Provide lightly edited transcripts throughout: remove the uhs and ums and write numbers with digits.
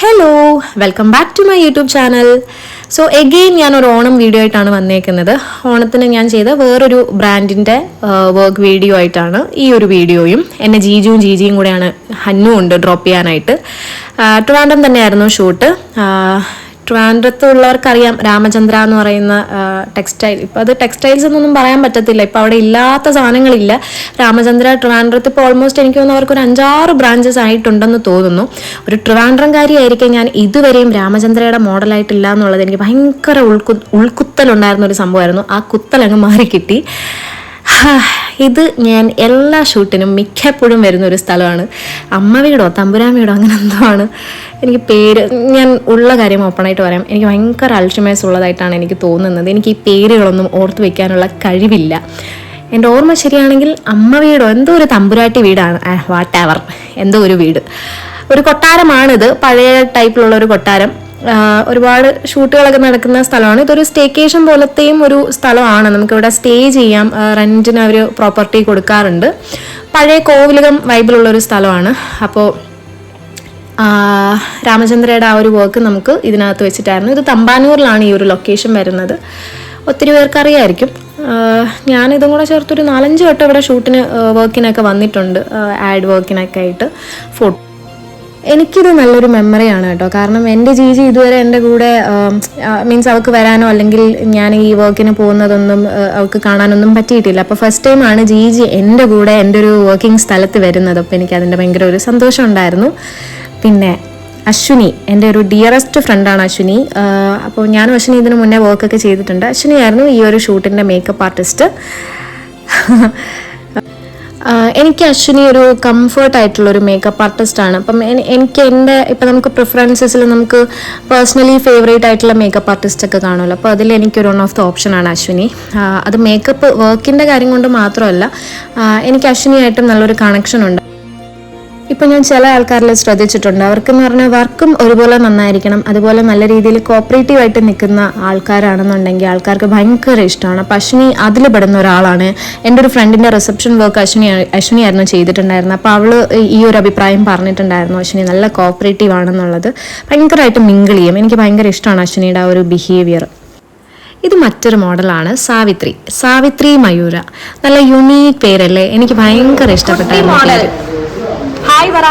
Hello, welcome back to my YouTube channel. So again ഞാനൊരു Onam video ആയിട്ടാണ് വന്നേക്കുന്നത്. ഓണത്തിന് ഞാൻ ചെയ്ത വേറൊരു ബ്രാൻഡിൻ്റെ വർക്ക് വീഡിയോ ആയിട്ടാണ് ഈ ഒരു വീഡിയോയും. എന്നെ ജിജിയും കൂടെയാണ്, ഹന്നു ഉണ്ട് ഡ്രോപ്പ് ചെയ്യാനായിട്ട്. ട്രിവാൻഡ്രം തന്നെയായിരുന്നു ഷൂട്ട്. ട്രിവാൻഡ്രത്തുള്ളവർക്കറിയാം രാമചന്ദ്ര എന്ന് പറയുന്ന ടെക്സ്റ്റൈൽ. ഇപ്പം അത് ടെക്സ്റ്റൈൽസ് എന്നൊന്നും പറയാൻ പറ്റത്തില്ല, ഇപ്പം അവിടെ ഇല്ലാത്ത സാധനങ്ങളില്ല. രാമചന്ദ്ര ട്രിവാൻഡ്രത്ത് ഇപ്പോൾ ഓൾമോസ്റ്റ് എനിക്ക് തോന്നുന്നു അവർക്ക് ഒരു 5-6 ബ്രാഞ്ചസ് ആയിട്ടുണ്ടെന്ന് തോന്നുന്നു. ഒരു ട്രിവാൻഡ്രംകാരിയായിരിക്കും ഞാൻ ഇതുവരെയും രാമചന്ദ്രയുടെ മോഡലായിട്ടില്ല എന്നുള്ളത് എനിക്ക് ഭയങ്കര ഉൾക്കുത്തലുണ്ടായിരുന്ന ഒരു സംഭവമായിരുന്നു. ആ കുത്തലങ്ങ് മാറിക്കിട്ടി. ഇത് ഞാൻ എല്ലാ ഷൂട്ടിനും മിക്കപ്പോഴും വരുന്ന ഒരു സ്ഥലമാണ്. അമ്മ വീടോ തമ്പുരാൻ വീടോ അങ്ങനെ എന്തോ ആണ്. എനിക്ക് പേര് ഞാൻ ഉള്ള കാര്യം ഓപ്പണായിട്ട് പറയാം, എനിക്ക് ഭയങ്കര അൾഷിമേഴ്സ് ഉള്ളതായിട്ടാണ് എനിക്ക് തോന്നുന്നത്. എനിക്ക് ഈ പേരുകളൊന്നും ഓർത്ത് വെക്കാനുള്ള കഴിവില്ല. എൻ്റെ ഓർമ്മ ശരിയാണെങ്കിൽ അമ്മ വീടോ എന്തോ ഒരു തമ്പുരാട്ടി വീടാണ്, വാട്ട് എവർ, എന്തോ ഒരു വീട്, ഒരു കൊട്ടാരമാണിത്. പഴയ ടൈപ്പിലുള്ള ഒരു കൊട്ടാരം. ഒരുപാട് ഷൂട്ടുകളൊക്കെ നടക്കുന്ന സ്ഥലമാണ്. ഇതൊരു സ്റ്റേക്കേഷൻ പോലത്തെയും ഒരു സ്ഥലമാണ്. നമുക്കിവിടെ സ്റ്റേ ചെയ്യാം, റെൻറ്റിന് അവർ പ്രോപ്പർട്ടി കൊടുക്കാറുണ്ട്. പഴയ കോവിലകം വൈബിലുള്ളൊരു സ്ഥലമാണ്. അപ്പോൾ രാമചന്ദ്രയുടെ ആ ഒരു വർക്ക് നമുക്ക് ഇതിനകത്ത് വെച്ചിട്ടായിരുന്നു. ഇത് തമ്പാനൂരിലാണ് ഈ ഒരു ലൊക്കേഷൻ വരുന്നത്. ഒത്തിരി പേർക്ക് അറിയായിരിക്കും. ഞാനിതും കൂടെ ചേർത്തൊരു 4-5 വട്ടം ഇവിടെ ഷൂട്ടിന് വർക്കിനൊക്കെ വന്നിട്ടുണ്ട്, ആഡ് വർക്കിനൊക്കെ ആയിട്ട്. എനിക്കിത് നല്ലൊരു മെമ്മറിയാണ് കേട്ടോ. കാരണം എൻ്റെ ജിജി ഇതുവരെ എൻ്റെ കൂടെ മീൻസ് അവൾക്ക് വരാനോ അല്ലെങ്കിൽ ഞാൻ ഈ വർക്കിന് പോകുന്നതൊന്നും അവൾക്ക് കാണാനൊന്നും പറ്റിയിട്ടില്ല. അപ്പോൾ ഫസ്റ്റ് ടൈമാണ് ജിജി എൻ്റെ കൂടെ എൻ്റെ ഒരു വർക്കിംഗ് സ്ഥലത്ത് വരുന്നത്. അപ്പോൾ എനിക്കതിൻ്റെ ഭയങ്കര ഒരു സന്തോഷം ഉണ്ടായിരുന്നു. പിന്നെ അശ്വിനി, എൻ്റെ ഒരു ഡിയറസ്റ്റ് ഫ്രണ്ടാണ് അശ്വിനി. അപ്പോൾ ഞാനും അശ്വിനി ഇതിന് മുന്നേ വർക്കൊക്കെ ചെയ്തിട്ടുണ്ട്. അശ്വിനി ആയിരുന്നു ഈ ഒരു ഷൂട്ടിൻ്റെ മേക്കപ്പ് ആർട്ടിസ്റ്റ്. എനിക്ക് അശ്വിനി ഒരു കംഫർട്ടായിട്ടുള്ളൊരു മേക്കപ്പ് ആർട്ടിസ്റ്റാണ്. അപ്പം എനിക്ക് ഇപ്പം നമുക്ക് പ്രിഫറൻസസിൽ നമുക്ക് പേഴ്സണലി ഫേവറേറ്റ് ആയിട്ടുള്ള മേക്കപ്പ് ആർട്ടിസ്റ്റൊക്കെ കാണുമല്ലോ. അപ്പോൾ അതിൽ എനിക്കൊരു വൺ ഓഫ് ദ ഓപ്ഷനാണ് അശ്വിനി. അത് മേക്കപ്പ് വർക്കിൻ്റെ കാര്യം കൊണ്ട് മാത്രമല്ല, എനിക്ക് അശ്വിനിയായിട്ടും നല്ലൊരു കണക്ഷൻ ഉണ്ട്. ഇപ്പം ഞാൻ ചില ആൾക്കാരിൽ ശ്രദ്ധിച്ചിട്ടുണ്ട്, അവർക്കെന്ന് പറഞ്ഞാൽ വർക്കും ഒരുപോലെ നന്നായിരിക്കണം, അതുപോലെ നല്ല രീതിയിൽ കോപ്പറേറ്റീവായിട്ട് നിൽക്കുന്ന ആൾക്കാരാണെന്നുണ്ടെങ്കിൽ ആൾക്കാർക്ക് ഭയങ്കര ഇഷ്ടമാണ്. അപ്പം അശ്വിനി അതിൽ പെടുന്ന ഒരാളാണ്. എൻ്റെ ഒരു ഫ്രണ്ടിൻ്റെ റിസപ്ഷൻ വർക്ക് അശ്വിനിയായിരുന്നു ചെയ്തിട്ടുണ്ടായിരുന്നത്. അപ്പോൾ അവൾ ഈ ഒരു അഭിപ്രായം പറഞ്ഞിട്ടുണ്ടായിരുന്നു, അശ്വിനി നല്ല കോപ്പറേറ്റീവ് ആണെന്നുള്ളത്. ഭയങ്കരമായിട്ട് മിങ്കിൾ ചെയ്യും. എനിക്ക് ഭയങ്കര ഇഷ്ടമാണ് അശ്വിനിയുടെ ആ ഒരു ബിഹേവിയർ. ഇത് മറ്റൊരു മോഡലാണ്, സാവിത്രി മയൂര. നല്ല യുണീക്ക് പേരല്ലേ, എനിക്ക് ഭയങ്കര ഇഷ്ടപ്പെട്ടായിരുന്നു പേര്. ഹായ് പറ,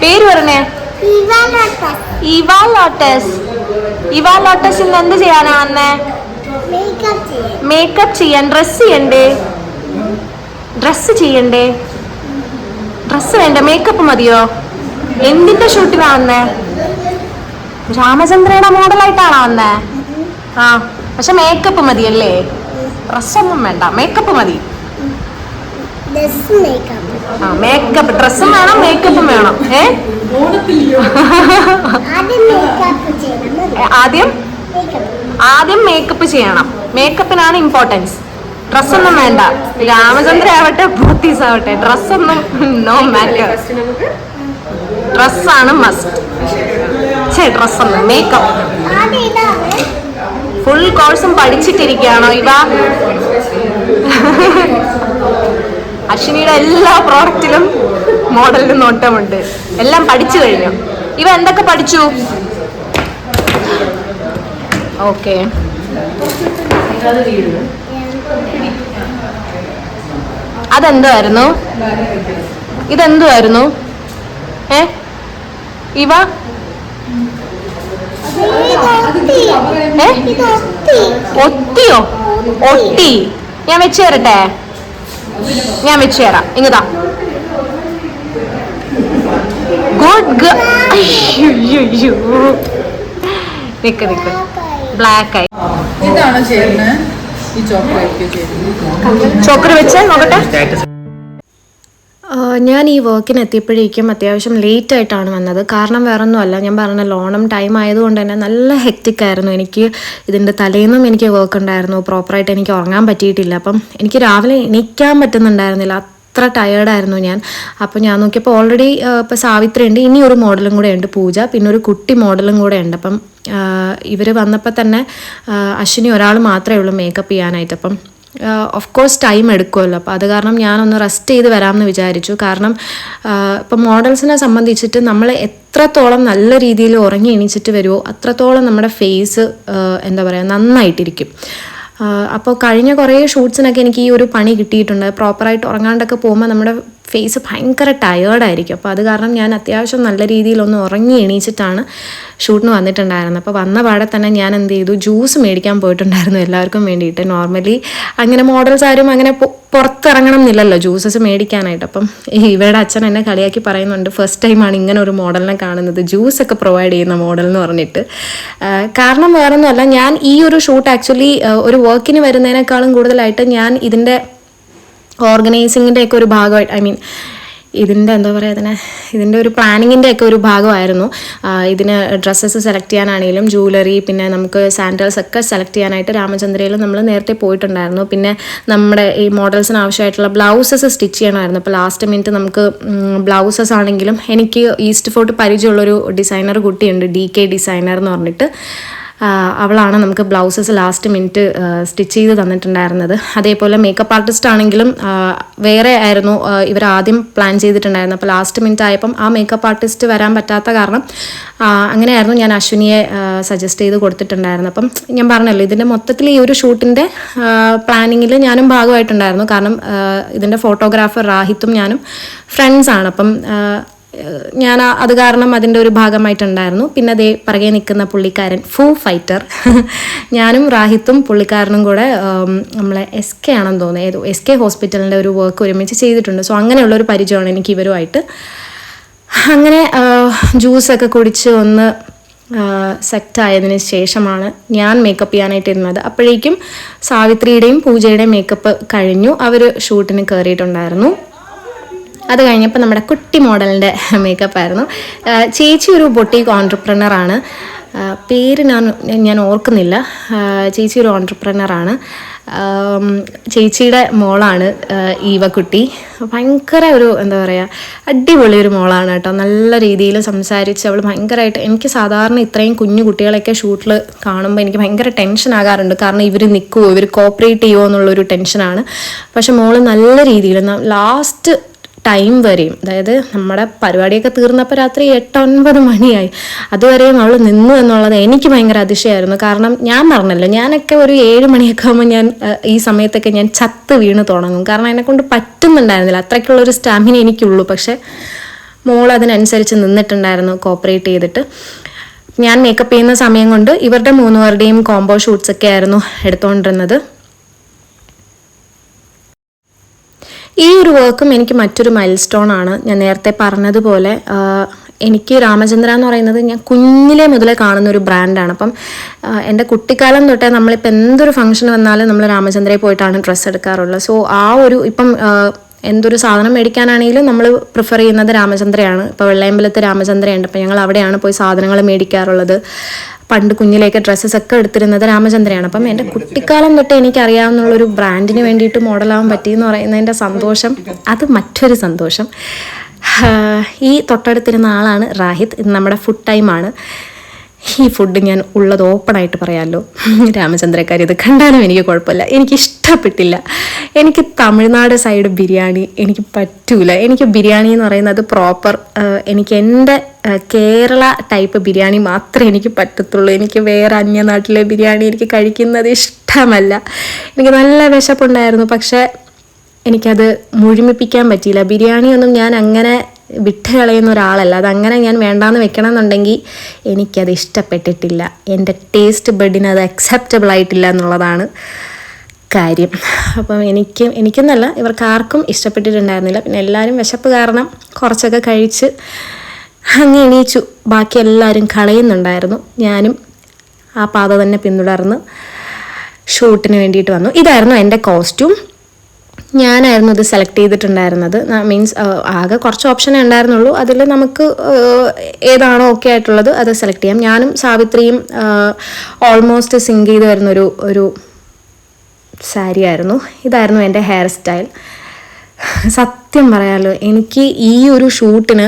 പേര് പറഞ്ഞേ. ഇവാ ലോട്ടസ്. ഇവാ ലോട്ടസ് ഇന്ന് എന്ത് ചെയ്യാനാ വന്നേ? മേക്കപ്പ് ചെയ്യാൻ. ഡ്രസ്സ് ചെയ്യണ്ടേ? ഡ്രസ്സ് വേണ്ട, മേക്കപ്പ് മതിയോ? എന്തിന്റെ ഷൂട്ടിനാ വന്നേ? രാമചന്ദ്രയുടെ മോഡലായിട്ടാണോ വന്നേ? പക്ഷെ മേക്കപ്പ് മതിയല്ലേ, ഡ്രസ്സൊന്നും വേണ്ട, മേക്കപ്പ് മതി. മേക്കപ്പ്, ഡ്രസ്സും വേണം മേക്കപ്പും വേണം. ആദ്യം മേക്കപ്പ് ചെയ്യണം, മേക്കപ്പിനാണ് ഇമ്പോർട്ടൻസ്. ഡ്രസ്സൊന്നും വേണ്ട. രാമചന്ദ്ര ആവട്ടെ പോത്തീസ് ആവട്ടെ, ഡ്രസ്സൊന്നും നോ മാറ്റർ. ഡ്രസ്സാണ് മസ്റ്റ്. ഡ്രസ്സൊന്നും, മേക്കപ്പ് ഫുൾ കോഴ്സും പഠിച്ചിട്ടിരിക്കുകയാണോ ഇവ? അശ്വിനിയുടെ എല്ലാ പ്രോഡക്റ്റിലും മോഡലിന് നോട്ടമുണ്ട്. എല്ലാം പഠിച്ചു കഴിഞ്ഞു. ഇവ എന്തൊക്കെ പഠിച്ചു? ഓക്കെ, അതെന്തുവായിരുന്നു? ഇതെന്തുവായിരുന്നു? ഇവ ഒത്തിയോ? ഒട്ടി. ഞാൻ വെച്ച് തരട്ടെ? ഞാൻ വെച്ച് തരാം, ഇങ്ങതാ. ഗുഡ്. നിക്ക് ബ്ലാക്ക് ആയി. ചോക്കർ വെച്ച് നോക്കട്ടെ. ഞാൻ ഈ വർക്കിന് എത്തിയപ്പോഴേക്കും അത്യാവശ്യം ലേറ്റ് ആയിട്ടാണ് വന്നത്. കാരണം വേറൊന്നുമല്ല, ഞാൻ പറഞ്ഞല്ലോ ഓണം ടൈം ആയതുകൊണ്ട് തന്നെ നല്ല ഹെക്റ്റിക് ആയിരുന്നു. എനിക്ക് ഇതിൻ്റെ തലേന്നും എനിക്ക് വർക്ക് ഉണ്ടായിരുന്നു, പ്രോപ്പറായിട്ട് എനിക്ക് ഉറങ്ങാൻ പറ്റിയിട്ടില്ല. അപ്പം എനിക്ക് രാവിലെ എണീക്കാൻ പറ്റുന്നുണ്ടായിരുന്നില്ല, അത്ര ടയേർഡായിരുന്നു ഞാൻ. അപ്പോൾ ഞാൻ നോക്കിയപ്പോൾ ഓൾറെഡി ഇപ്പോൾ സാവിത്രി ഉണ്ട്, ഇനി ഒരു മോഡലും കൂടെ ഉണ്ട് പൂജ, പിന്നെ ഒരു കുട്ടി മോഡലും കൂടെ ഉണ്ട്. അപ്പം ഇവർ വന്നപ്പോൾ തന്നെ അശ്വിനി ഒരാൾ മാത്രമേ ഉള്ളൂ മേക്കപ്പ് ചെയ്യാനായിട്ട്. അപ്പം ഓഫ് കോഴ്സ് ടൈം എടുക്കുമല്ലോ. അപ്പോൾ അത് കാരണം ഞാനൊന്ന് റെസ്റ്റ് ചെയ്ത് വരാമെന്ന് വിചാരിച്ചു. കാരണം ഇപ്പം മോഡൽസിനെ സംബന്ധിച്ചിട്ട് നമ്മൾ എത്രത്തോളം നല്ല രീതിയിൽ ഉറങ്ങി എണീച്ചിട്ട് വരുമോ അത്രത്തോളം നമ്മുടെ ഫേസ് എന്താ പറയുക നന്നായിട്ടിരിക്കും. അപ്പോൾ കഴിഞ്ഞ കുറേ ഷൂട്ട്സിനൊക്കെ എനിക്ക് ഈ ഒരു പണി കിട്ടിയിട്ടുണ്ട്. പ്രോപ്പറായിട്ട് ഉറങ്ങാണ്ടൊക്കെ പോകുമ്പോൾ നമ്മുടെ ഫേസ് ഭയങ്കര ടയേർഡായിരിക്കും. അപ്പോൾ അത് കാരണം ഞാൻ അത്യാവശ്യം നല്ല രീതിയിലൊന്ന് ഉറങ്ങി എണീച്ചിട്ടാണ് ഷൂട്ടിന് വന്നിട്ടുണ്ടായിരുന്നത്. അപ്പോൾ വന്ന പാടെ തന്നെ ഞാൻ എന്ത് ചെയ്തു, ജ്യൂസ് മേടിക്കാൻ പോയിട്ടുണ്ടായിരുന്നു എല്ലാവർക്കും വേണ്ടിയിട്ട്. നോർമലി അങ്ങനെ മോഡൽസ് ആരും അങ്ങനെ പുറത്തിറങ്ങണം എന്നില്ലല്ലോ ജ്യൂസസ് മേടിക്കാനായിട്ട്. അപ്പം ഇവരുടെ അച്ഛൻ എന്നെ കളിയാക്കി പറയുന്നുണ്ട്, ഫസ്റ്റ് ടൈമാണ് ഇങ്ങനെ ഒരു മോഡലിനെ കാണുന്നത്, ജ്യൂസൊക്കെ പ്രൊവൈഡ് ചെയ്യുന്ന മോഡൽ എന്ന് പറഞ്ഞിട്ട്. കാരണം വേറൊന്നുമല്ല, ഞാൻ ഈ ഒരു ഷൂട്ട് ആക്ച്വലി ഒരു വർക്കിന് വരുന്നതിനേക്കാളും കൂടുതലായിട്ട് ഞാൻ ഇതിൻ്റെ ഓർഗനൈസിങ്ങിൻ്റെ ഒക്കെ ഒരു ഭാഗമായിട്ട് ഇതിൻ്റെ എന്താ പറയുക ഇതിൻ്റെ ഒരു പ്ലാനിങ്ങിൻ്റെ ഒക്കെ ഒരു ഭാഗമായിരുന്നു. ഇതിന് ഡ്രസ്സസ് സെലക്ട് ചെയ്യാനാണെങ്കിലും ജ്വല്ലറി, പിന്നെ നമുക്ക് സാൻഡൽസ് ഒക്കെ സെലക്ട് ചെയ്യാനായിട്ട് രാമചന്ദ്രയിൽ നമ്മൾ നേരത്തെ പോയിട്ടുണ്ടായിരുന്നു. പിന്നെ നമ്മുടെ ഈ മോഡൽസിന് ആവശ്യമായിട്ടുള്ള ബ്ലൗസസ് സ്റ്റിച്ച് ചെയ്യണമായിരുന്നു. അപ്പോൾ ലാസ്റ്റ് മിനിറ്റ് നമുക്ക് ബ്ലൗസസ് ആണെങ്കിലും എനിക്ക് ഈസ്റ്റ് ഫോർട്ട് പരിചയമുള്ളൊരു ഡിസൈനർ കുട്ടിയുണ്ട്, DK ഡിസൈനർ എന്ന് പറഞ്ഞിട്ട്. അവളാണ് നമുക്ക് ബ്ലൗസസ് ലാസ്റ്റ് മിനിറ്റ് സ്റ്റിച്ച് ചെയ്ത് തന്നിട്ടുണ്ടായിരുന്നത്. അതേപോലെ മേക്കപ്പ് ആർട്ടിസ്റ്റ് ആണെങ്കിലും വേറെ ആയിരുന്നു ഇവർ ആദ്യം പ്ലാൻ ചെയ്തിട്ടുണ്ടായിരുന്നത്. അപ്പോൾ ലാസ്റ്റ് മിനിറ്റ് ആയപ്പം ആ മേക്കപ്പ് ആർട്ടിസ്റ്റ് വരാൻ പറ്റാത്ത കാരണം അങ്ങനെയായിരുന്നു ഞാൻ അശ്വിനിയെ സജസ്റ്റ് ചെയ്ത് കൊടുത്തിട്ടുണ്ടായിരുന്നു. അപ്പം ഞാൻ പറഞ്ഞല്ലോ, ഇതിൻ്റെ മൊത്തത്തിൽ ഈ ഒരു ഷൂട്ടിൻ്റെ പ്ലാനിങ്ങിൽ ഞാനും ഭാഗമായിട്ടുണ്ടായിരുന്നു. കാരണം ഇതിൻ്റെ ഫോട്ടോഗ്രാഫർ റാഹിത്തും ഞാനും ഫ്രണ്ട്സാണ്. അപ്പം ഞാൻ അത് കാരണം അതിൻ്റെ ഒരു ഭാഗമായിട്ടുണ്ടായിരുന്നു. പിന്നെ അതേ പിറകെ നിൽക്കുന്ന പുള്ളിക്കാരൻ ഫൈറ്റർ ഞാനും റാഹിത്തും പുള്ളിക്കാരനും കൂടെ നമ്മളെ SK ആണെന്ന് തോന്നുന്നു, SK ഹോസ്പിറ്റലിൻ്റെ ഒരു വർക്ക് ഒരുമിച്ച് ചെയ്തിട്ടുണ്ട്. സോ അങ്ങനെയുള്ളൊരു പരിചയമാണ് എനിക്ക് ഇവരുമായിട്ട്. അങ്ങനെ ജ്യൂസൊക്കെ കുടിച്ച് ഒന്ന് സെറ്റായതിന് ശേഷമാണ് ഞാൻ മേക്കപ്പ് ചെയ്യാനായിട്ട് ഇരുന്നത്. അപ്പോഴേക്കും സാവിത്രിയുടെയും പൂജയുടെയും മേക്കപ്പ് കഴിഞ്ഞു. അവർ ഷൂട്ടിന് കയറിയിട്ടുണ്ടായിരുന്നു. അത് കഴിഞ്ഞപ്പോൾ നമ്മുടെ കുട്ടി മോഡലിൻ്റെ മേക്കപ്പായിരുന്നു. ചേച്ചി ഒരു ബൊട്ടീക്ക് ഓൺട്രപ്രനറാണ്, പേര് ഞാൻ ഓർക്കുന്നില്ല. ചേച്ചി ഒരു ഓൺട്രപ്രനറാണ്. ചേച്ചിയുടെ മോളാണ് ഈവക്കുട്ടി. ഭയങ്കര ഒരു എന്താ പറയുക അടിപൊളി ഒരു മോളാണ് കേട്ടോ. നല്ല രീതിയിൽ സംസാരിച്ച് അവൾ ഭയങ്കരമായിട്ട്, എനിക്ക് സാധാരണ ഇത്രയും കുഞ്ഞു കുട്ടികളെയൊക്കെ ഷൂട്ടിൽ കാണുമ്പോൾ എനിക്ക് ഭയങ്കര ടെൻഷൻ ആകാറുണ്ട്. കാരണം ഇവർ നിൽക്കുമോ, ഇവർ കോപ്പറേറ്റ് ചെയ്യുമോ എന്നുള്ളൊരു ടെൻഷനാണ്. പക്ഷെ മോള് നല്ല രീതിയിൽ ലാസ്റ്റ് ടൈം വരെയും, അതായത് നമ്മുടെ പരിപാടിയൊക്കെ തീർന്നപ്പോൾ രാത്രി 8-9 മണിയായി, അതുവരെയും അവൾ നിന്നു എന്നുള്ളത് എനിക്ക് ഭയങ്കര അതിശയമായിരുന്നു. കാരണം ഞാൻ പറഞ്ഞല്ലോ, ഞാനൊക്കെ ഒരു 7 മണിയൊക്കെ ആകുമ്പോൾ ഞാൻ ഈ സമയത്തൊക്കെ ഞാൻ ചത്ത് വീണ് തുടങ്ങും. കാരണം എന്നെക്കൊണ്ട് പറ്റുന്നുണ്ടായിരുന്നില്ല, അത്രയ്ക്കുള്ളൊരു സ്റ്റാമിന എനിക്കുള്ളൂ. പക്ഷെ മോൾ അതിനനുസരിച്ച് നിന്നിട്ടുണ്ടായിരുന്നു, കോപ്പറേറ്റ് ചെയ്തിട്ട്. ഞാൻ മേക്കപ്പ് ചെയ്യുന്ന സമയം കൊണ്ട് ഇവരുടെ 3 പേരുടെയും കോംബോ ഷൂട്ട്സൊക്കെ ആയിരുന്നു എടുത്തുകൊണ്ടിരുന്നത്. ഈ ഒരു വർക്കും എനിക്ക് മറ്റൊരു മൈൽ സ്റ്റോൺ ആണ്. ഞാൻ നേരത്തെ പറഞ്ഞതുപോലെ എനിക്ക് രാമചന്ദ്ര എന്ന് പറയുന്നത് ഞാൻ കുഞ്ഞിലേ മുതലേ കാണുന്ന ഒരു ബ്രാൻഡാണ്. അപ്പം എൻ്റെ കുട്ടിക്കാലം തൊട്ടേ നമ്മളിപ്പോൾ എന്തൊരു ഫംഗ്ഷൻ വന്നാലും നമ്മൾ രാമചന്ദ്രയിൽ പോയിട്ടാണ് ഡ്രസ്സ് എടുക്കാറുള്ളത്. സോ ആ ഒരു ഇപ്പം എന്തൊരു സാധനം മേടിക്കാനാണെങ്കിലും നമ്മൾ പ്രിഫർ ചെയ്യുന്നത് രാമചന്ദ്രയാണ്. ഇപ്പോൾ വെള്ളയമ്പലത്ത് രാമചന്ദ്രയുണ്ട്, അപ്പോൾ ഞങ്ങൾ അവിടെയാണ് പോയി സാധനങ്ങൾ മേടിക്കാറുള്ളത്. പണ്ട് കുഞ്ഞിലേക്ക് ഡ്രസ്സസ് എടുത്തിരുന്നത് രാമചന്ദ്രയാണ്. അപ്പം എൻ്റെ കുട്ടിക്കാലം തൊട്ട് എനിക്കറിയാവുന്നുള്ളൊരു ബ്രാൻഡിന് വേണ്ടിയിട്ട് മോഡലാവാൻ പറ്റിയെന്ന് പറയുന്നതിൻ്റെ സന്തോഷം അത് മറ്റൊരു സന്തോഷം. ഈ തൊട്ടടുത്തിരുന്ന ആളാണ് റാഹിത്ത്. ഇത് നമ്മുടെ ഫുഡ് ടൈമാണ്. ഈ ഫുഡ് ഞാൻ ഉള്ളത് ഓപ്പണായിട്ട് പറയാമല്ലോ, രാമചന്ദ്രക്കാർ ഇത് കണ്ടാലും എനിക്ക് കുഴപ്പമില്ല, എനിക്കിഷ്ടപ്പെട്ടില്ല. എനിക്ക് തമിഴ്നാട് സൈഡ് ബിരിയാണി എനിക്ക് പറ്റൂല. എനിക്ക് ബിരിയാണി എന്ന് പറയുന്നത് പ്രോപ്പർ എനിക്ക് എൻ്റെ കേരള ടൈപ്പ് ബിരിയാണി മാത്രമേ എനിക്ക് പറ്റത്തുള്ളൂ. എനിക്ക് വേറെ അന്യനാട്ടിലെ ബിരിയാണി എനിക്ക് കഴിക്കുന്നത് ഇഷ്ടമല്ല. എനിക്ക് നല്ല വിശപ്പുണ്ടായിരുന്നു, പക്ഷേ എനിക്കത് മുഴുമിപ്പിക്കാൻ പറ്റിയില്ല. ബിരിയാണിയൊന്നും ഞാൻ അങ്ങനെ വിട്ട് കളയുന്ന ഒരാളല്ല. അതങ്ങനെ ഞാൻ വേണ്ടാന്ന് വെക്കണം എന്നുണ്ടെങ്കിൽ എനിക്കത് ഇഷ്ടപ്പെട്ടിട്ടില്ല. എൻ്റെ ടേസ്റ്റ് ബഡിന് അത് അക്സെപ്റ്റബിൾ ആയിട്ടില്ല എന്നുള്ളതാണ് കാര്യം. അപ്പം എനിക്കെന്നല്ല ഇവർക്ക് ആർക്കും ഇഷ്ടപ്പെട്ടിട്ടുണ്ടായിരുന്നില്ല. പിന്നെ എല്ലാവരും വിശപ്പ് കാരണം കുറച്ചൊക്കെ കഴിച്ച് അങ്ങ് എണീച്ചു. ബാക്കി എല്ലാവരും കളയുന്നുണ്ടായിരുന്നു. ഞാനും ആ പാത തന്നെ പിന്തുടർന്ന് ഷൂട്ടിന് വേണ്ടിയിട്ട് വന്നു. ഇതായിരുന്നു എൻ്റെ കോസ്റ്റ്യൂം. ഞാനായിരുന്നു ഇത് സെലക്ട് ചെയ്തിട്ടുണ്ടായിരുന്നത്. മീൻസ് ആകെ കുറച്ച് ഓപ്ഷനേ ഉണ്ടായിരുന്നുള്ളൂ. അതിൽ നമുക്ക് ഏതാണോ ഓക്കെ ആയിട്ടുള്ളത് അത് സെലക്ട് ചെയ്യാം. ഞാനും സാവിത്രിയും ഓൾമോസ്റ്റ് സിങ്ക് ചെയ്ത് വരുന്നൊരു സാരി ആയിരുന്നു. ഇതായിരുന്നു എൻ്റെ ഹെയർ സ്റ്റൈൽ. സത്യം പറയാലോ, എനിക്ക് ഈ ഒരു ഷൂട്ടിന്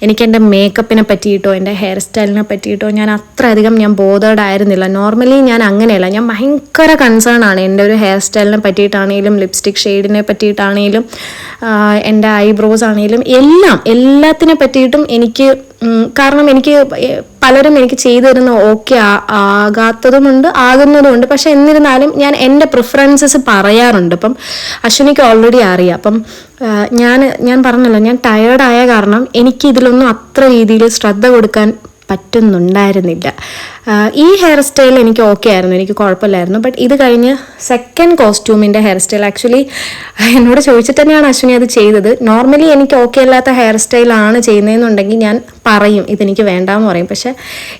എനിക്ക് എൻ്റെ മേക്കപ്പിനെ പറ്റിയിട്ടോ എൻ്റെ ഹെയർ സ്റ്റൈലിനെ പറ്റിയിട്ടോ ഞാൻ അത്രയധികം ബോധേഡ് ആയിരുന്നില്ല. നോർമലി ഞാൻ അങ്ങനെയല്ല, ഞാൻ ഭയങ്കര കൺസേൺ ആണ് എൻ്റെ ഒരു ഹെയർ സ്റ്റൈലിനെ പറ്റിയിട്ടാണെങ്കിലും ലിപ്സ്റ്റിക് ഷെയ്ഡിനെ പറ്റിയിട്ടാണെങ്കിലും എൻ്റെ ഐബ്രോസ് ആണെങ്കിലും എല്ലാത്തിനെ പറ്റിയിട്ടും എനിക്ക്, കാരണം എനിക്ക് പലരും എനിക്ക് ചെയ്തു തരുന്ന ഓക്കെ ആകാത്തതുമുണ്ട്, ആകുന്നതുമുണ്ട്. പക്ഷെ എന്നിരുന്നാലും ഞാൻ എൻ്റെ പ്രിഫറൻസസ് പറയാറുണ്ട്. അപ്പം അശ്വിനിക്ക് ഓൾറെഡി അറിയാം. അപ്പം ഞാൻ പറഞ്ഞല്ലോ, ഞാൻ ടയേർഡായ കാരണം എനിക്ക് ഇതിലൊന്നും അത്ര രീതിയിൽ ശ്രദ്ധ കൊടുക്കാൻ പറ്റുന്നുണ്ടായിരുന്നില്ല. ഈ ഹെയർ സ്റ്റൈൽ എനിക്ക് ഓക്കെ ആയിരുന്നു, എനിക്ക് കുഴപ്പമില്ലായിരുന്നു. ബട്ട് ഇത് കഴിഞ്ഞ് സെക്കൻഡ് കോസ്റ്റ്യൂമിൻ്റെ ഹെയർ സ്റ്റൈൽ ആക്ച്വലി എന്നോട് ചോദിച്ചിട്ട് തന്നെയാണ് അശ്വിനി അത് ചെയ്തത്. നോർമലി എനിക്ക് ഓക്കെ അല്ലാത്ത ഹെയർ സ്റ്റൈലാണ് ചെയ്യുന്നതെന്നുണ്ടെങ്കിൽ ഞാൻ പറയും ഇതെനിക്ക് വേണ്ടാന്ന് പറയും. പക്ഷെ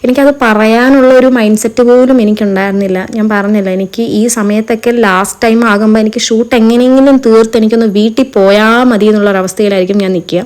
എനിക്കത് പറയാനുള്ള ഒരു മൈൻഡ് സെറ്റ് പോലും എനിക്കുണ്ടായിരുന്നില്ല. ഞാൻ പറഞ്ഞില്ല, എനിക്ക് ഈ സമയത്തൊക്കെ ലാസ്റ്റ് ടൈം ആകുമ്പോൾ എനിക്ക് ഷൂട്ട് എങ്ങനെയെങ്കിലും തീർത്ത് എനിക്കൊന്ന് വീട്ടിൽ പോയാൽ മതി എന്നുള്ളൊരവസ്ഥയിലായിരിക്കും ഞാൻ നിൽക്കുക.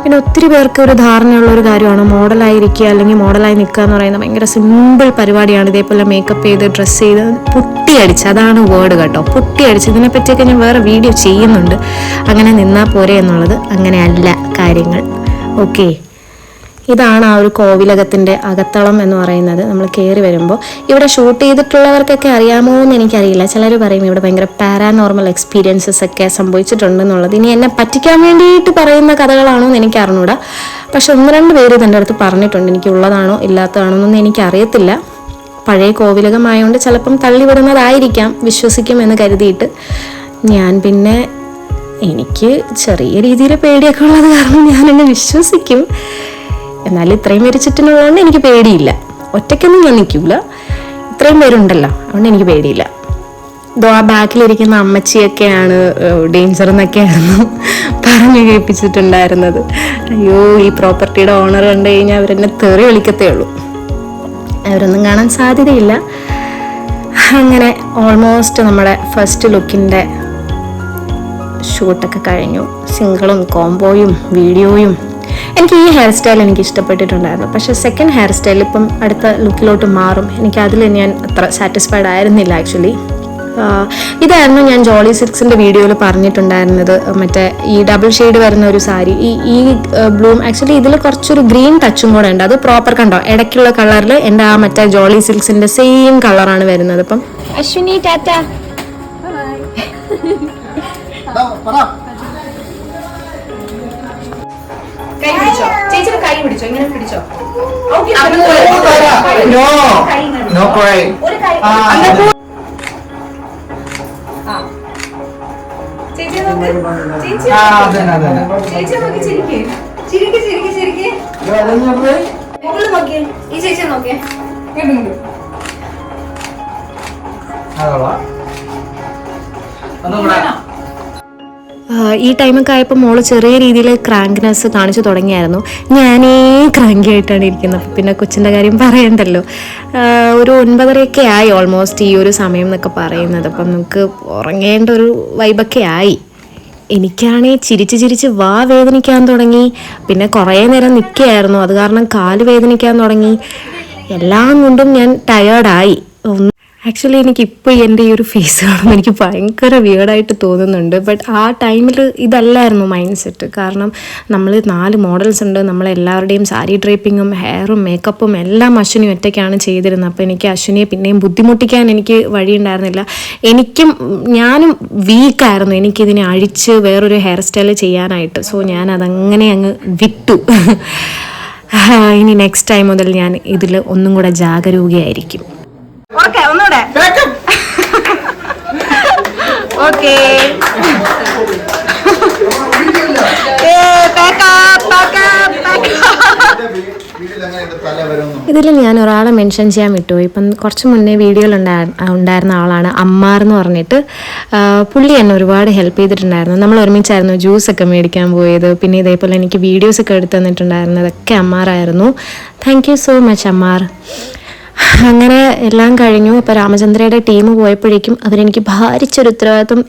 പിന്നെ ഒത്തിരി പേർക്ക് ഒരു ധാരണയുള്ള ഒരു കാര്യമാണ് മോഡലായിരിക്കുക അല്ലെങ്കിൽ മോഡലായി നിൽക്കുക എന്ന് പറയുന്നത് ഭയങ്കര സിമ്പിൾ പരിപാടിയാണ്. ഇതേപോലെ മേക്കപ്പ് ചെയ്ത് ഡ്രസ്സ് ചെയ്ത് പുട്ടിയടിച്ച്, അതാണ് വേർഡ് കേട്ടോ, പുട്ടിയടിച്ച്. ഇതിനെപ്പറ്റിയൊക്കെ ഞാൻ വേറെ വീഡിയോ ചെയ്യുന്നുണ്ട്, അങ്ങനെ നിന്നാൽ പോരെ എന്നുള്ളത്. അങ്ങനെയല്ല കാര്യങ്ങൾ. ഓക്കെ, ഇതാണ് ആ ഒരു കോവിലകത്തിൻ്റെ അകത്തളം എന്ന് പറയുന്നത്. നമ്മൾ കയറി വരുമ്പോൾ ഇവിടെ ഷൂട്ട് ചെയ്തിട്ടുള്ളവർക്കൊക്കെ അറിയാമോ എന്ന് എനിക്കറിയില്ല. ചിലർ പറയും ഇവിടെ ഭയങ്കര പാരാനോർമൽ എക്സ്പീരിയൻസസ് ഒക്കെ സംഭവിച്ചിട്ടുണ്ടെന്നുള്ളത്. ഇനി എന്നെ പറ്റിക്കാൻ വേണ്ടിയിട്ട് പറയുന്ന കഥകളാണോ എന്ന് എനിക്ക് അറിഞ്ഞൂടാ. പക്ഷെ 1-2 പേര് എൻ്റെ അടുത്ത് പറഞ്ഞിട്ടുണ്ട്. എനിക്കുള്ളതാണോ ഇല്ലാത്തതാണോ എന്നൊന്നും എനിക്കറിയത്തില്ല. പഴയ കോവിലകമായതുകൊണ്ട് ചിലപ്പം തള്ളിവിടുന്നതായിരിക്കാം, വിശ്വസിക്കുമെന്ന് കരുതിയിട്ട്. ഞാൻ പിന്നെ എനിക്ക് ചെറിയ രീതിയിൽ പേടിയൊക്കെ ഉള്ളത് കാരണം ഞാനെന്നെ വിശ്വസിക്കും. എന്നാലും ഇത്രയും പേര് ചുറ്റിനുള്ളതുകൊണ്ട് എനിക്ക് പേടിയില്ല. ഒറ്റയ്ക്കൊന്നും ഞാൻ നിൽക്കില്ല, ഇത്രയും പേരുണ്ടല്ലോ, അതുകൊണ്ട് എനിക്ക് പേടിയില്ല. ഇതോ ആ ബാക്കിലിരിക്കുന്ന അമ്മച്ചിയൊക്കെയാണ് ഡേഞ്ചർ എന്നൊക്കെയായിരുന്നു പറഞ്ഞു കേൾപ്പിച്ചിട്ടുണ്ടായിരുന്നത്. അയ്യോ, ഈ പ്രോപ്പർട്ടിയുടെ ഓണർ കണ്ടു കഴിഞ്ഞാൽ അവരെന്നെ തെറി വിളിക്കത്തേ ഉള്ളൂ, അവരൊന്നും കാണാൻ സാധ്യതയില്ല. അങ്ങനെ ഓൾമോസ്റ്റ് നമ്മുടെ ഫസ്റ്റ് ലുക്കിൻ്റെ ഷൂട്ടൊക്കെ കഴിഞ്ഞു. സിംഗിളും കോംബോയും വീഡിയോയും. എനിക്ക് ഈ ഹെയർ സ്റ്റൈൽ എനിക്ക് ഇഷ്ടപ്പെട്ടിട്ടുണ്ടായിരുന്നു. പക്ഷേ സെക്കൻഡ് ഹെയർ സ്റ്റൈൽ ഇപ്പം അടുത്ത ലുക്കിലോട്ട് മാറും. എനിക്ക് അതിൽ ഞാൻ അത്ര സാറ്റിസ്ഫൈഡ് ആയിരുന്നില്ല ആക്ച്വലി. ഇതായിരുന്നു ഞാൻ ജോളി സിൽക്സിൻ്റെ വീഡിയോയിൽ പറഞ്ഞിട്ടുണ്ടായിരുന്നത്. മറ്റേ ഈ ഡബിൾ ഷെയ്ഡ് വരുന്ന ഒരു സാരി, ഈ ബ്ലൂം ആക്ച്വലി ഇതിൽ കുറച്ചൊരു ഗ്രീൻ ടച്ചും കൂടെ ഉണ്ട്. അത് പ്രോപ്പർ കണ്ടോ, ഇടയ്ക്കുള്ള കളറിൽ എൻ്റെ ആ മറ്റേ ജോളി സിൽക്സിൻ്റെ സെയിം കളറാണ് വരുന്നത്. അപ്പം അശ്വിനി ടാറ്റ. കൈ പിടിച്ചോ, ചേച്ചിയുടെ കൈ പിടിച്ചോ, ഇങ്ങനെ പിടിച്ചോ. ചേച്ചി നോക്കി ചിരിക്ക്, ചിരിക്ക് ചിരിക്ക് ചിരിക്ക്. മുകളിൽ നോക്കിയേ, ഈ ചേച്ചിയെ നോക്കിയേ. ഈ ടൈമൊക്കെ ആയപ്പോൾ മോള് ചെറിയ രീതിയിൽ ക്രാങ്ക്നെസ് കാണിച്ചു തുടങ്ങിയായിരുന്നു. ഞാനേ ക്രാങ്കി ആയിട്ടാണ് ഇരിക്കുന്നത്. അപ്പം പിന്നെ കൊച്ചിൻ്റെ കാര്യം പറയണ്ടല്ലോ. ഒരു 9:30 ആയി ഓൾമോസ്റ്റ് ഈ ഒരു സമയം എന്നൊക്കെ പറയുന്നത്. അപ്പം നമുക്ക് ഉറങ്ങേണ്ട ഒരു വൈബൊക്കെ ആയി. എനിക്കാണെങ്കിൽ ചിരിച്ച് വേദനിക്കാൻ തുടങ്ങി. പിന്നെ കുറേ നേരം നിൽക്കുകയായിരുന്നു, അത് കാരണം കാല് വേദനിക്കാൻ തുടങ്ങി. എല്ലാം കൊണ്ടും ഞാൻ ടയേർഡായി. ആക്ച്വലി എനിക്കിപ്പോൾ എൻ്റെ ഈ ഒരു ഫേസ് കാണുമ്പോൾ എനിക്ക് ഭയങ്കര വിയേർഡായിട്ട് തോന്നുന്നുണ്ട്. ബട്ട് ആ ടൈമിൽ ഇതല്ലായിരുന്നു മൈൻഡ് സെറ്റ്. കാരണം നമ്മൾ 4 മോഡൽസ് ഉണ്ട്, നമ്മളെല്ലാവരുടെയും സാരി ഡ്രേപ്പിങ്ങും ഹെയറും മേക്കപ്പും എല്ലാം അശ്വിനി ഒറ്റയ്ക്കാണ് ചെയ്തിരുന്നത്. അപ്പോൾ എനിക്ക് അശ്വിനിയെ പിന്നെയും ബുദ്ധിമുട്ടിക്കാൻ എനിക്ക് വഴിയുണ്ടായിരുന്നില്ല. ഞാനും വീക്കായിരുന്നു എനിക്കിതിനെ അഴിച്ച് വേറൊരു ഹെയർ സ്റ്റൈൽ ചെയ്യാനായിട്ട്. സോ ഞാനതങ്ങനെ അങ്ങ് വിട്ടു. ഇനി നെക്സ്റ്റ് ടൈം മുതൽ ഞാൻ ഇതിൽ ഒന്നും കൂടെ ജാഗരൂകയായിരിക്കും. ഒന്നുകൂടെ ഓക്കെ. തല വരും ഇതിൽ ഞാൻ ഒരാളെ മെൻഷൻ ചെയ്യാൻ വിട്ടുപോയി. ഇപ്പം കുറച്ച് മുന്നേ വീഡിയോയിൽ ഉണ്ടായിരുന്ന ആളാണ് അമ്മാർ എന്ന് പറഞ്ഞിട്ട്. പുള്ളി എന്നെ ഒരുപാട് ഹെൽപ്പ് ചെയ്തിട്ടുണ്ടായിരുന്നു. നമ്മൾ ഒരുമിച്ചായിരുന്നു ജ്യൂസൊക്കെ മേടിക്കാൻ പോയത്. പിന്നെ ഇതേപോലെ എനിക്ക് വീഡിയോസൊക്കെ എടുത്തു തന്നിട്ടുണ്ടായിരുന്നതൊക്കെ അമ്മാറായിരുന്നു. താങ്ക് യു സോ മച്ച് അമ്മാർ. അങ്ങനെ എല്ലാം കഴിഞ്ഞു. അപ്പോൾ രാമചന്ദ്രയുടെ ടീം പോയപ്പോഴേക്കും അവരെനിക്ക് ഭാരിച്ചൊരു ഉത്തരവാദിത്വം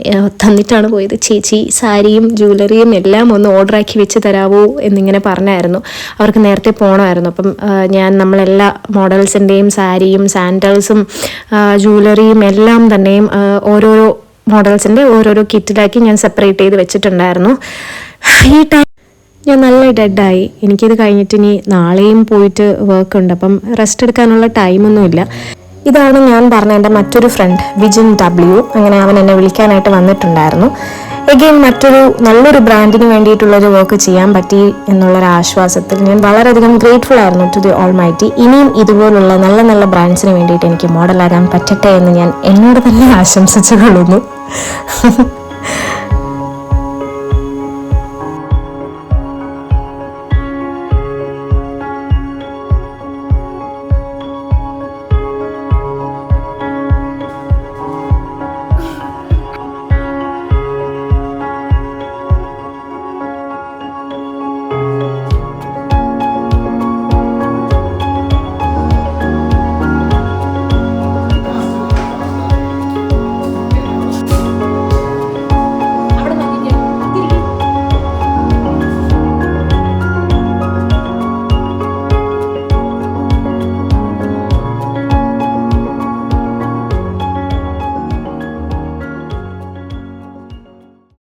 തന്നിട്ടാണ് പോയത്. ചേച്ചി സാരിയും ജ്വല്ലറിയും എല്ലാം ഒന്ന് ഓർഡറാക്കി വെച്ച് തരാമോ എന്നിങ്ങനെ പറഞ്ഞായിരുന്നു. അവർക്ക് നേരത്തെ പോകണമായിരുന്നു. അപ്പം നമ്മളെല്ലാ മോഡൽസിൻ്റെയും സാരിയും സാൻഡൽസും ജ്വല്ലറിയും എല്ലാം തന്നെയും ഓരോരോ മോഡൽസിൻ്റെ ഓരോരോ കിറ്റിലാക്കി ഞാൻ സെപ്പറേറ്റ് ചെയ്ത് വെച്ചിട്ടുണ്ടായിരുന്നു. ഈ ടൈം ഞാൻ നല്ല ഡെഡായി. എനിക്കിത് കഴിഞ്ഞിട്ട് ഇനി നാളെയും പോയിട്ട് വർക്ക് ഉണ്ട്. അപ്പം റെസ്റ്റ് എടുക്കാനുള്ള ടൈമൊന്നുമില്ല. ഇതാണ് ഞാൻ പറഞ്ഞ എൻ്റെ മറ്റൊരു ഫ്രണ്ട് വിജിൻ W. അങ്ങനെ അവൻ എന്നെ വിളിക്കാനായിട്ട് വന്നിട്ടുണ്ടായിരുന്നു. എഗെയിൻ നല്ലൊരു ബ്രാൻഡിന് വേണ്ടിയിട്ടുള്ളൊരു വർക്ക് ചെയ്യാൻ പറ്റി എന്നുള്ളൊരു ആശ്വാസത്തിൽ ഞാൻ വളരെയധികം ഗ്രേറ്റ്ഫുൾ ആയിരുന്നു ടു ദി ഓൾമൈറ്റി. ഇനിയും ഇതുപോലുള്ള നല്ല നല്ല ബ്രാൻഡ്സിന് വേണ്ടിയിട്ട് എനിക്ക് മോഡലാകാൻ പറ്റട്ടെ എന്ന് ഞാൻ എന്നോട് തന്നെ ആശംസിച്ചു കൊള്ളുന്നു.